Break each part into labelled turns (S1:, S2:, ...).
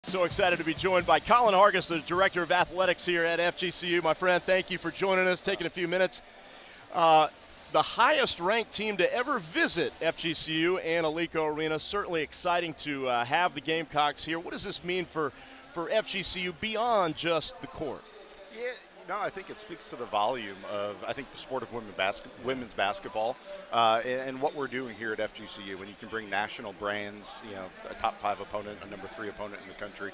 S1: So excited to be joined by Colin Hargis, the Director of Athletics here at FGCU. My friend, thank you for joining us, taking a few minutes. The highest ranked team to ever visit FGCU and Alico Arena. Certainly exciting to have the Gamecocks here. What does this mean for FGCU beyond just the court?
S2: Yeah, I think it speaks to the volume of, the sport of women's basketball and what we're doing here at FGCU. When you can bring national brands, a top 5 opponent, a number 3 opponent in the country,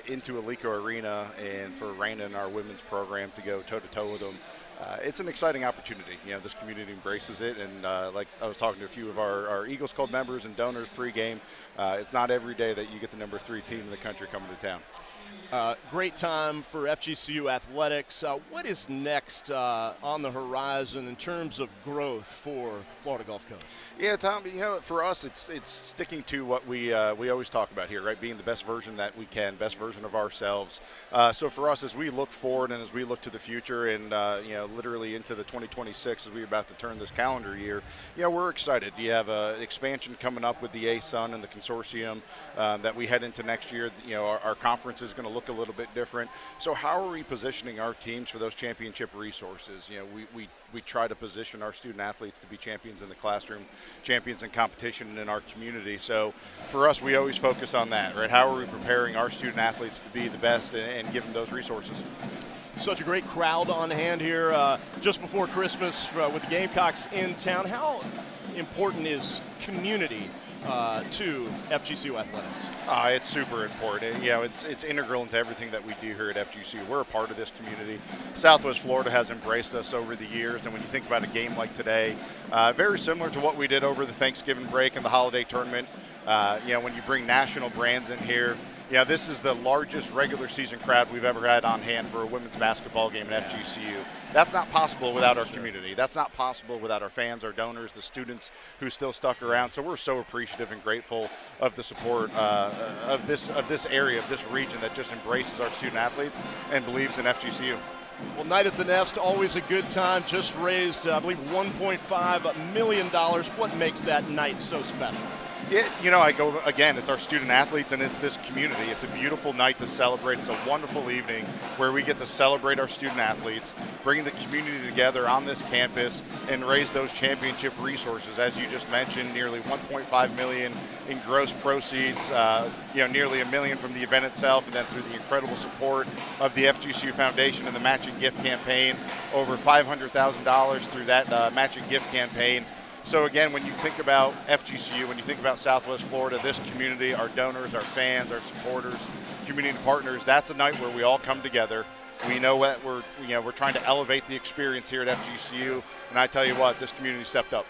S2: into Alico Arena, and for Raina and our women's program to go toe-to-toe with them, it's an exciting opportunity. This community embraces it, and like I was talking to a few of our Eagles Club members and donors pregame, it's not every day that you get the number 3 team in the country coming to town.
S1: Great time for FGCU athletics. What is next on the horizon in terms of growth for Florida Gulf Coast?
S2: Yeah, Tom, for us, it's sticking to what we always talk about here, right? Being the best version that we can, best version of ourselves. So for us, as we look forward and as we look to the future and, literally into the 2026 as we're about to turn this calendar year, we're excited. You have an expansion coming up with the ASUN and the consortium that we head into next year. Our conference is going to look a little bit different. So how are we positioning our teams for those championship resources? We try to position our student athletes to be champions in the classroom, champions in competition, and in our community. So for us, we always focus on that, right? How are we preparing our student athletes to be the best and give them those resources?
S1: Such a great crowd on hand here just before Christmas with the Gamecocks in town. How important is community to FGCU athletics?
S2: It's super important. It's integral into everything that we do here at FGCU. We're a part of this community. Southwest Florida has embraced us over the years, and when you think about a game like today, very similar to what we did over the Thanksgiving break and the holiday tournament, when you bring national brands in here, this is the largest regular season crowd we've ever had on hand for a women's basketball game at FGCU. That's not possible without our community. That's not possible without our fans, our donors, the students who still stuck around. So we're so appreciative and grateful of the support of this area, of this region that just embraces our student athletes and believes in FGCU.
S1: Well, Night at the Nest, always a good time. Just raised, I believe, $1.5 million. What makes that night so special?
S2: I go again, it's our student athletes and it's this community. It's a beautiful night to celebrate. It's a wonderful evening where we get to celebrate our student athletes, bring the community together on this campus and raise those championship resources. As you just mentioned, nearly $1.5 million in gross proceeds, nearly $1 million from the event itself, and then through the incredible support of the FGCU Foundation and the matching gift campaign, over $500,000 through that matching gift campaign. So again, when you think about FGCU, when you think about Southwest Florida, this community, our donors, our fans, our supporters, community partners, that's a night where we all come together. We know that we're trying to elevate the experience here at FGCU, and I tell you what, this community stepped up.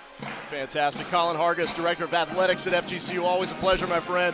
S1: Fantastic. Colin Hargis, Director of Athletics at FGCU. Always a pleasure, my friend.